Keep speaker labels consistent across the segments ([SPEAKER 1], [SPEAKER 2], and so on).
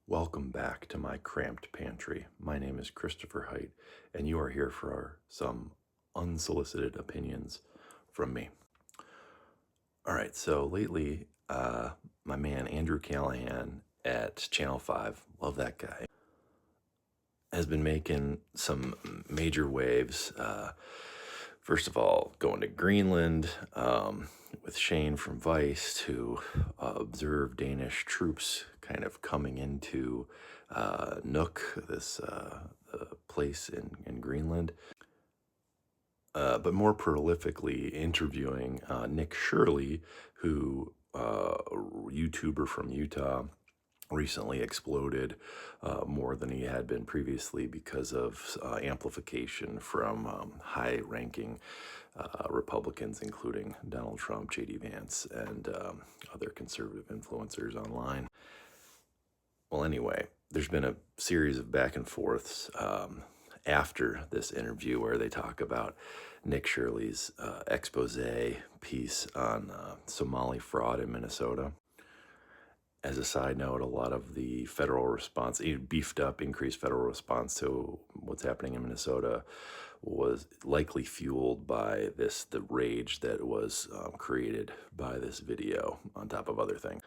[SPEAKER 1] Welcome back to my cramped pantry. My name is Christopher Height, and you are here for some unsolicited opinions from me. All right, so lately, my man Andrew Callaghan at Channel 5, love that guy, has been making some major waves. First of all, going to Greenland with Shane from Vice to observe Danish troops kind of coming into Nook, this place in Greenland. But more prolifically interviewing Nick Shirley, who YouTuber from Utah, recently exploded more than he had been previously because of amplification from high-ranking Republicans, including Donald Trump, J.D. Vance, and other conservative influencers online. Well, anyway, there's been a series of back and forths after this interview where they talk about Nick Shirley's expose piece on Somali fraud in Minnesota. As a side note, a lot of the federal response, beefed up, increased federal response to what's happening in Minnesota was likely fueled by the rage that was created by this video, on top of other things.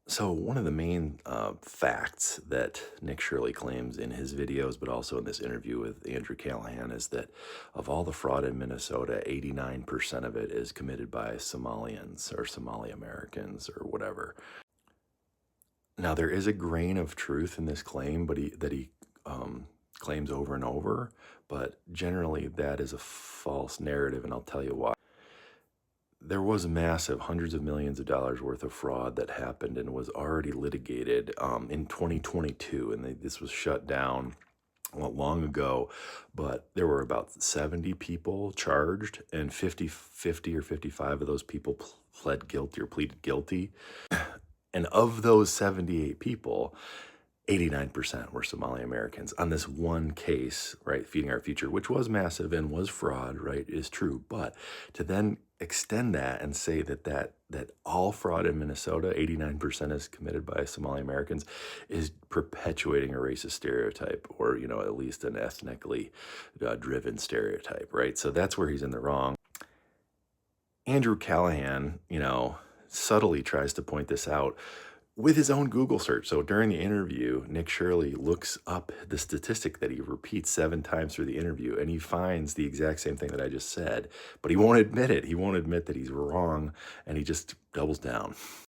[SPEAKER 1] So one of the main facts that Nick Shirley claims in his videos, but also in this interview with Andrew Callaghan, is that of all the fraud in Minnesota, 89% of it is committed by Somalians or Somali Americans or whatever. Now, there is a grain of truth in this claim, but he claims over and over, but generally that is a false narrative, and I'll tell you why. There was massive, hundreds of millions of dollars worth of fraud that happened and was already litigated in 2022, and this was shut down long ago, but there were about 70 people charged, and 50 or 55 of those people pled guilty or pleaded guilty. And of those 78 people, 89% were Somali Americans on this one case, right? Feeding Our Future, which was massive and was fraud, right, is true. But to then extend that and say that all fraud in Minnesota, 89% is committed by Somali Americans, is perpetuating a racist stereotype, or, at least an ethnically driven stereotype, right? So that's where he's in the wrong. Andrew Callaghan, subtly tries to point this out with his own Google search. So during the interview, Nick Shirley looks up the statistic that he repeats 7 times through the interview, and he finds the exact same thing that I just said, but he won't admit it. He won't admit that he's wrong, and he just doubles down.